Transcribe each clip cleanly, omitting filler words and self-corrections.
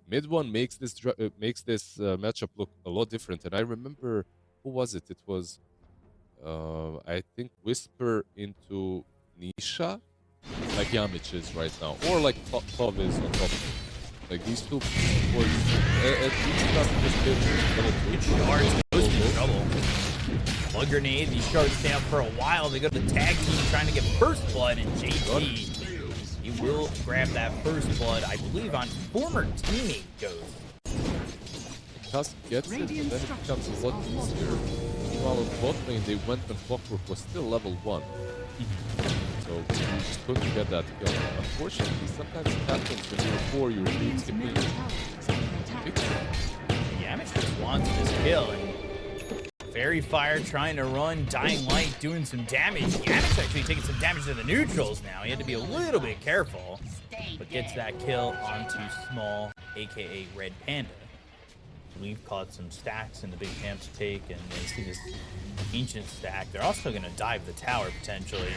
Mid one makes this matchup look a lot different. And I remember, who was it? It was, I think, Whisper into Nisha, like Yamich is right now, or like Tov is on top of him. Like these two boys, at least not just Get shards, goes in trouble. Blood grenade, these shards stay up for a while. They go to the tag team trying to get first blood, and JT, he will grab that first blood, I believe, on former teammate Ghost. Tusk gets it, and then it becomes a lot easier. While in bot lane, they went when Clockwork was still level 1. So you just couldn't get that kill. Unfortunately, sometimes it happens when you're 4, you're being skipping. Yamich just wants this kill, and Fairy Fire trying to run, Dying Light doing some damage. Yamich actually taking some damage to the neutrals now. He had to be a little bit careful, but gets that kill onto Small, aka Red Panda. We've caught some stacks in the big camp to take, and they see this ancient stack. They're also going to dive the tower potentially.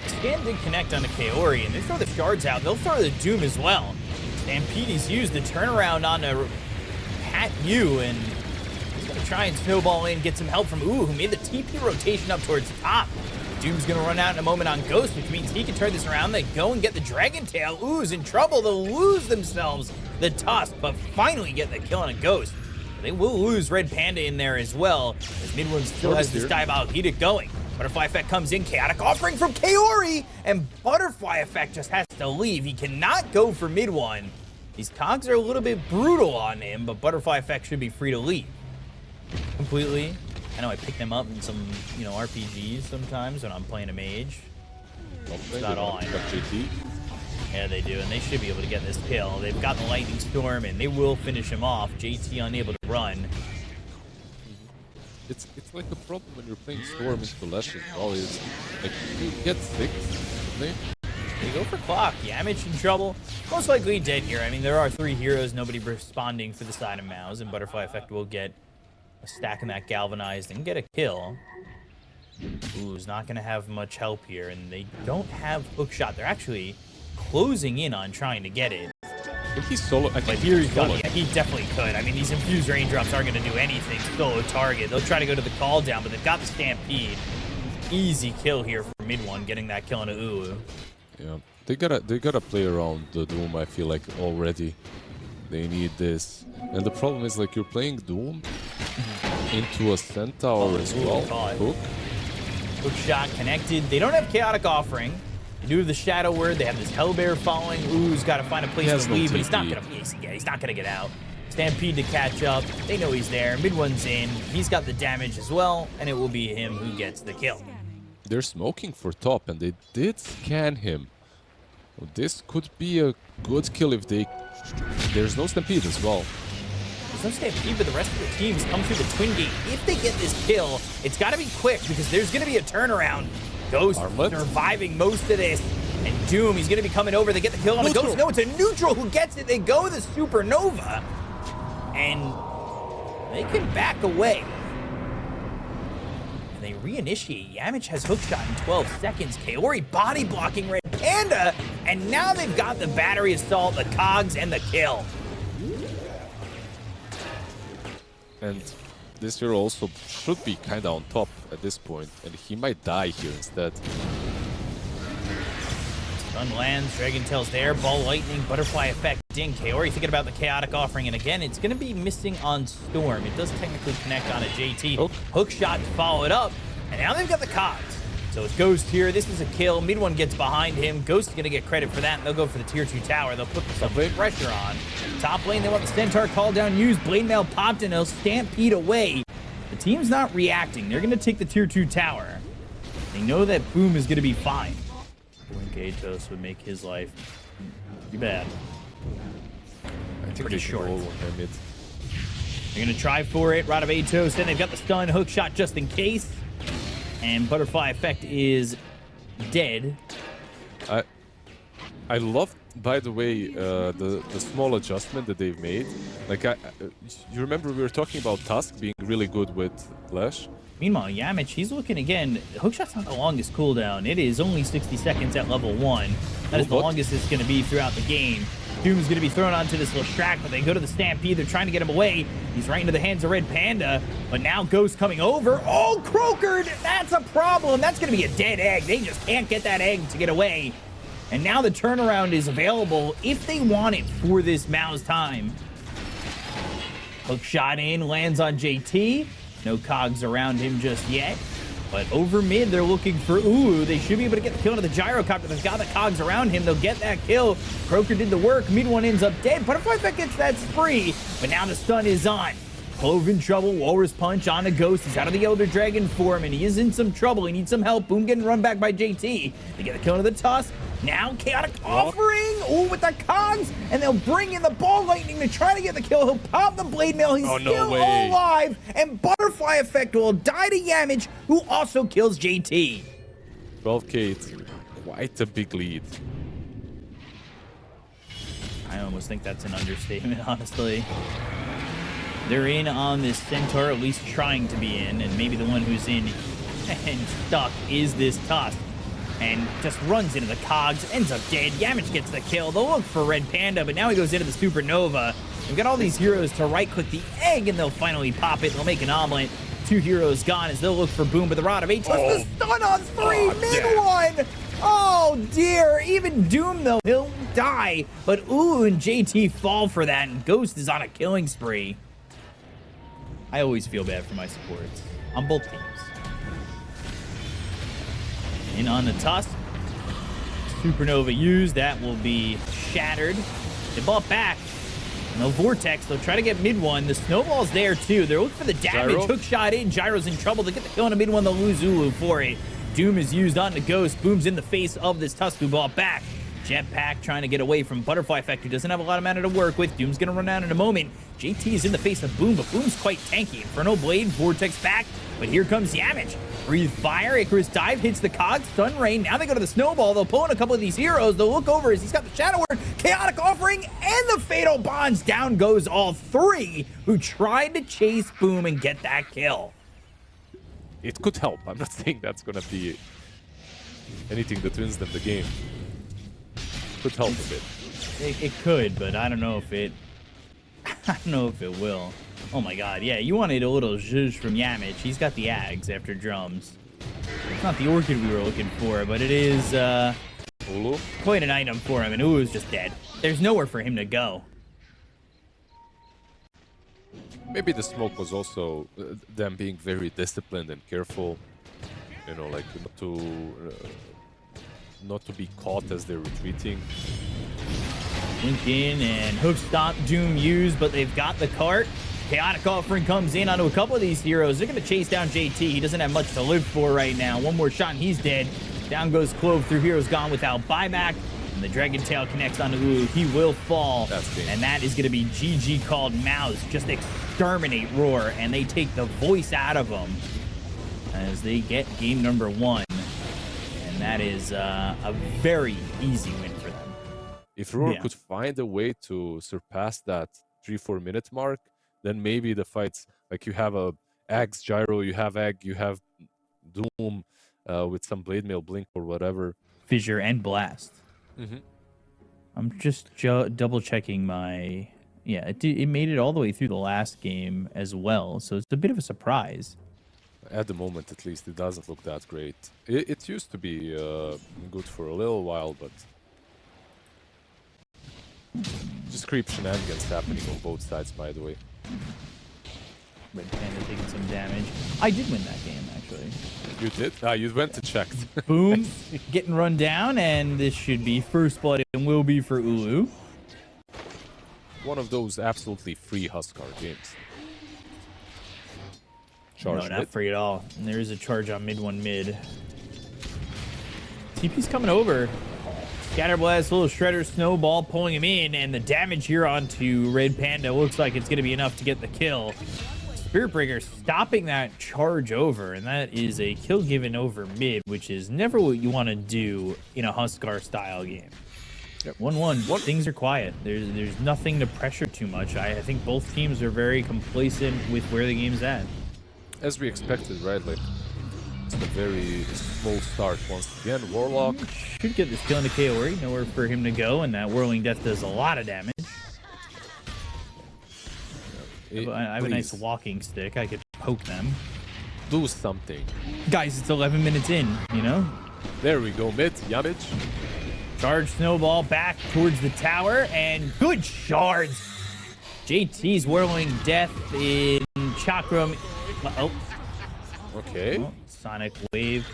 Scan did connect onto Kaori, and they throw the shards out. They'll throw the Doom as well. Stampede's used the turnaround onto Pat Yu, and he's going to try and snowball in, get some help from Ooh, who made the TP rotation up towards the top. Doom's going to run out in a moment on Ghost, which means he can turn this around. They go and get the Dragon Tail. Ooh's in trouble. They'll lose themselves the Tusk, but finally get the kill on a Ghost. They will lose Red Panda in there as well, as Mid One still has this Diabolic Edict going. Butterfly Effect comes in, Chaotic Offering from Kaori, and Butterfly Effect just has to leave. He cannot go for Mid One. These cogs are a little bit brutal on him, but Butterfly Effect should be free to leave completely. I know I pick them up in some, RPGs sometimes when I'm playing a mage. It's not all I know. Yeah, they do, and they should be able to get this kill. They've got the Lightning Storm, and they will finish him off. JT unable to run. It's like a problem when you're playing Storm into Lash as well. Is like you get 6, they go for clock. Yamich in trouble. Most likely dead here. I mean, there are 3 heroes, nobody responding for the side of MOUZ, and Butterfly Effect will get a stack in that galvanized and get a kill. Ooh's not going to have much help here, and they don't have hookshot. They're actually closing in on trying to get it. I think he's solo. But here he's done. Yeah, he definitely could. I mean, these infused raindrops aren't going to do anything. Solo target. They'll try to go to the call down, but they've got the Stampede. Easy kill here for Mid One, getting that kill on a Ooh. Yeah, they gotta play around the Doom. I feel like already they need this, and the problem is like you're playing Doom into a Centaur as well. Hook shot connected. They don't have Chaotic Offering. They do have the Shadow Word. They have this Hellbear following. Ooh's got to find a place to leave, but he's not gonna get out. Stampede to catch up. They know he's there. Mid One's in. He's got the damage as well, and it will be him who gets the kill. They're smoking for top, and they did scan him. Well, this could be a good kill if they... There's no Stampede as well. There's no Stampede, but the rest of the teams come through the Twin Gate. If they get this kill, it's got to be quick, because there's going to be a turnaround. Ghost surviving most of this. And Doom, he's going to be coming over. They get the kill on a Ghost. No, it's a neutral who gets it. They go the Supernova. And they can back away. And they reinitiate. Yamich has hookshot in 12 seconds. Kaori body blocking Red Panda. And now they've got the battery assault, the cogs, and the kill. And this hero also should be kind of on top at this point, and he might die here instead. Stun lands, Dragon Tail's there, Ball Lightning, Butterfly Effect, ding. Kaori thinking about the Chaotic Offering, and again, it's going to be missing on Storm. It does technically connect on a JT. Hook shot to follow it up, and now they've got the cogs. So it's Ghost here. This is a kill. Mid One gets behind him. Ghost is going to get credit for that, and they'll go for the tier 2 tower. They'll put some pressure on. Top lane, they want the Centaur call down used. Blade Mail popped, and they'll Stampede away. The team's not reacting. They're going to take the tier 2 tower. They know that Boom is going to be fine. Blink Atos would make his life pretty bad. I think pretty short. They're going to try for it. Rod of Atos, then they've got the stun, hook shot just in case. And Butterfly Effect is dead. I love, by the way, the small adjustment that they've made. Like, you remember we were talking about Tusk being really good with Lash? Meanwhile, Yamich, he's looking again. Hookshot's not the longest cooldown. It is only 60 seconds at level 1. That is the longest it's going to be throughout the game. Doom is going to be thrown onto this little track, but they go to the Stampede. They're trying to get him away. He's right into the hands of Red Panda, but now Ghost coming over. Oh, Crokered! That's a problem. That's going to be a dead egg. They just can't get that egg to get away. And now the turnaround is available if they want it for this MOUZ time. Hook shot in, lands on JT. No cogs around him just yet. But over mid, they're looking for Ulu. They should be able to get the kill into the gyrocopter. They've got the cogs around him. They'll get that kill. Croker did the work. Mid one ends up dead. Butterfly Effect gets that spree. But now the stun is on. Clove in trouble. Walrus Punch on a Ghost. He's out of the Elder Dragon form, and he is in some trouble. He needs some help. Boom getting run back by JT. They get the kill into the Tusk. Now Chaotic Offering. Ooh, with the cogs. And they'll bring in the Ball Lightning to try to get the kill. He'll pop the Blade Mail. He's still alive. And Butterfly Effect will die to Yamich, who also kills JT. 12k, it's quite a big lead. I almost think that's an understatement, honestly. They're in on this Centaur, at least trying to be in, and maybe the one who's in and stuck is this Tusk. And just runs into the cogs, ends up dead. Yamich gets the kill. They'll look for Red Panda, but now he goes into the Supernova. We've got all these heroes to right-click the egg, and they'll finally pop it. They'll make an omelet. 2 heroes gone as they'll look for Boom with the Rod of H. The stun on 3, mid one. Oh, dear. Even Doom, though, he'll die. But Ulu and JT fall for that, and Ghost is on a killing spree. I always feel bad for my supports on both teams. In on the Tusk. Supernova used. That will be shattered. They bought back. No Vortex. They'll try to get mid one. The Snowball's there, too. They're looking for the damage. Gyro. Hook shot in. Gyro's in trouble. They get the kill on the mid one. They'll lose Ulu for it. Doom is used on the Ghost. Boom's in the face of this Tusk who bought back. Jetpack trying to get away from Butterfly Effect, who doesn't have a lot of mana to work with. Doom's going to run out in a moment. JT is in the face of Boom, but Boom's quite tanky. Inferno Blade, Vortex back, but here comes Yamich. Breathe Fire, Icarus Dive, hits the cogs, Stun Rain. Now they go to the Snowball. They'll pull in a couple of these heroes. They'll look over as he's got the Shadow Word, Chaotic Offering, and the Fatal Bonds. Down goes all 3 who tried to chase Boom and get that kill. It could help. I'm not saying that's going to be anything that wins them the game. Could help a bit. It could, but I don't know if it... I don't know if it will. Oh my god, yeah, you wanted a little zhuzh from Yamich. He's got the Ags after drums. It's not the Orchid we were looking for, but it is Ulu? quite an item for him, and Ulu's just dead. There's nowhere for him to go. Maybe the smoke was also them being very disciplined and careful. You know, like not to be caught as they're retreating. Link in and hook stop Doom used, but they've got the cart. Chaotic Offering comes in onto a couple of these heroes. They're going to chase down JT. He doesn't have much to live for right now. One more shot and he's dead. Down goes Clove through Heroes Gone without buyback. And the Dragon Tail connects onto Ulu. He will fall. And that is going to be GG called MOUZ. Just exterminate Roar. And they take the voice out of them as they get game number 1. And that is a very easy win for them. If Roar could find a way to surpass that 3-4 minute mark, then maybe the fights, like you have a Axe Gyro, you have Egg, you have Doom with some Blade Mail Blink or whatever. Fissure and Blast. Mm-hmm. I'm just double checking my... Yeah, it made it all the way through the last game as well, so it's a bit of a surprise. At the moment, at least, it doesn't look that great. It used to be good for a little while, but... Just creep shenanigans happening on both sides, by the way. Red Panda taking some damage. I did win that game, actually. You did? Ah, you went to check. Boom, getting run down, and this should be first blood and will be for Ulu. One of those absolutely free Huskar games. Charge no, not free at all. And there is a charge on mid one mid. TP's coming over. Scatterblast, little Shredder Snowball pulling him in, and the damage here onto Red Panda looks like it's going to be enough to get the kill. Spirit Breaker stopping that charge over, and that is a kill given over mid, which is never what you want to do in a Huskar style game. 1-1. Things are quiet. There's nothing to pressure too much. I think both teams are very complacent with where the game's at. As we expected, right? Like Just a very slow start once again. Warlock should get this kill into KOE. Nowhere for him to go, and that Whirling Death does a lot of damage. I have a nice walking stick. I could poke them. Do something. Guys, it's 11 minutes in, you know? There we go, mid. Yamich. Charge Snowball back towards the tower, and good shards. JT's Whirling Death in Chakram. Oh. Okay. Oh, Sonic Wave.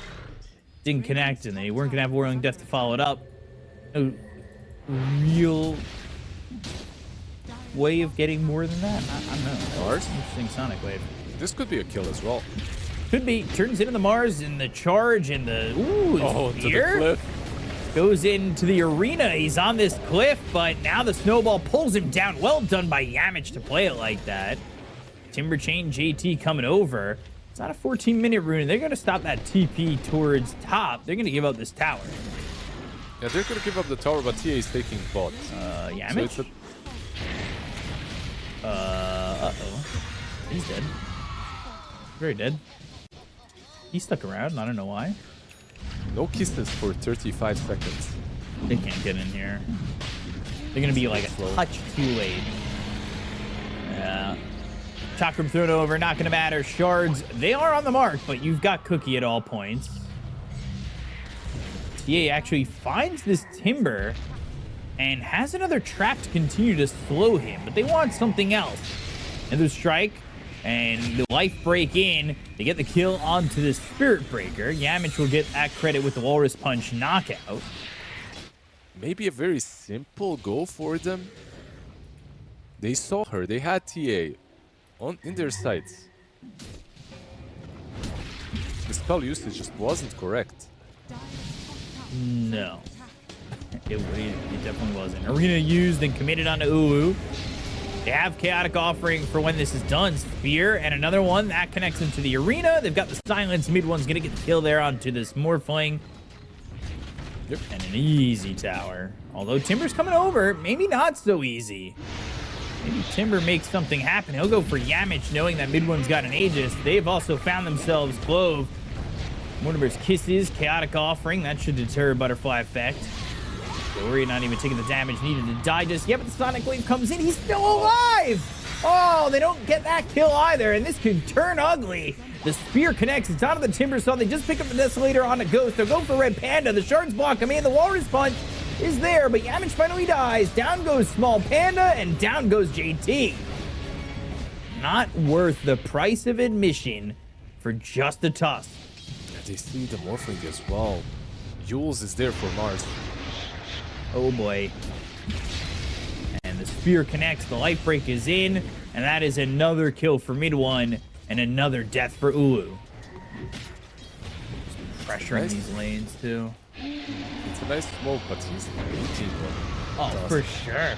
Didn't connect, and they weren't going to have Whirling Death to follow it up. No real way of getting more than that. I don't know. Mars? Interesting Sonic Wave. This could be a kill as well. Could be. Turns into the Mars and the charge and the... Ooh, oh, to the cliff. Goes into the arena. He's on this cliff, but now the Snowball pulls him down. Well done by Yamich to play it like that. Timber Chain JT coming over. It's not a 14-minute rune. They're going to stop that TP towards top. They're going to give up this tower. Yeah, they're going to give up the tower, but TA is taking bot. Yamich? So uh-oh. He's dead. Very dead. He stuck around. I don't know why. No kisses for 35 seconds. They can't get in here. They're going to be like a touch too late. Yeah. Chakram thrown over. Not going to matter. Shards, they are on the mark, but you've got Cookie at all points. TA actually finds this Timber and has another trap to continue to slow him, but they want something else. Another strike. And the life break in. They get the kill onto the Spirit Breaker. Yamich will get that credit with the Walrus Punch knockout. Maybe a very simple goal for them. They saw her. They had TA in their sights. The spell usage just wasn't correct. No. It definitely wasn't. Arena used and committed onto Ulu. They have Chaotic Offering for when this is done. Spear and another one that connects into the arena. They've got the Silence. Mid one's going to get the kill there onto this Morphling. Yep. And an easy tower. Although Timber's coming over, maybe not so easy. Maybe Timber makes something happen. He'll go for Yamich knowing that mid one's got an Aegis. They've also found themselves Clove. Mortimer's Kisses, Chaotic Offering. That should deter Butterfly Effect. Glory not even taking the damage needed to die just yet, but the Sonic Wave comes in. He's still alive! Oh, they don't get that kill either, and this could turn ugly. The Spear connects. It's out of the Timber Saw. They just pick up the Desolator on a Ghost. They'll go for Red Panda. The Shards block him in. The Walrus Punch is there, but Yamich finally dies. Down goes Small Panda, and down goes JT. Not worth the price of admission for just a tusk. Yeah, they see the Morphling as well. Jules is there for Mars. Oh boy. And the Spear connects, the Life Break is in, and that is another kill for mid one, and another death for Ulu. Pressuring these lanes too. It's a nice smoke, but he's 18. Oh, for sure.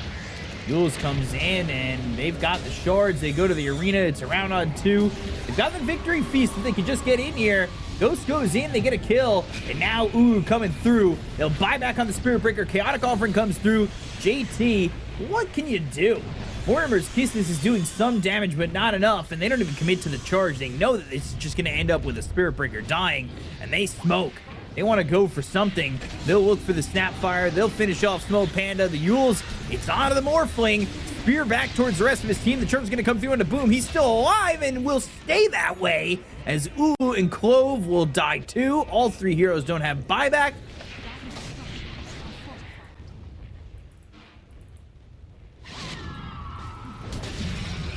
Jules comes in, and they've got the Shards. They go to the arena. It's a round on 2. They've got the Victory Feast that they can just get in here. Ghost goes in, they get a kill, and now Ulu coming through. They'll buy back on the Spirit Breaker. Chaotic Offering comes through. JT, what can you do? Mortimer's Kisses is doing some damage, but not enough, and they don't even commit to the charge. They know that this is just going to end up with a Spirit Breaker dying, and they smoke. They want to go for something. They'll look for the Snapfire. They'll finish off Snow Panda. The Yules, it's onto the Morphling. Spear back towards the rest of his team. The Charm's going to come through into Boom. He's still alive and will stay that way as Ulu and Clove will die too. All 3 heroes don't have buyback.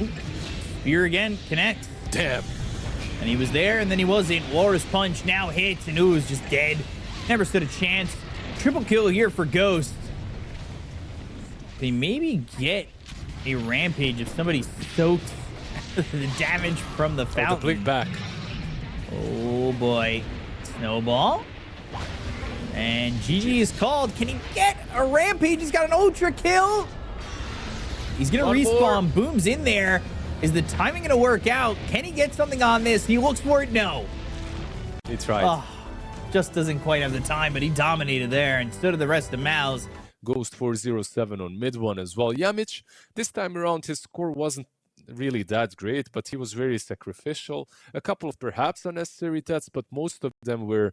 Ooh. Spear again, connect. Damn. And he was there, and then he wasn't. Walrus Punch now hits, and Ulu's just dead. Never stood a chance. Triple kill here for Ghost. They maybe get a Rampage if somebody soaks the damage from the fountain. The blink back. Oh boy. Snowball. And GG is called. Can he get a Rampage? He's got an Ultra kill. He's going to respawn. Boom's in there. Is the timing going to work out? Can he get something on this? He looks for it. No. He tried. Oh, just doesn't quite have the time, but he dominated there, and so did the rest of MOUZ. Ghost 407 on mid one as well. Yamich, this time around, his score wasn't really that great, but he was very sacrificial. A couple of perhaps unnecessary deaths, but most of them were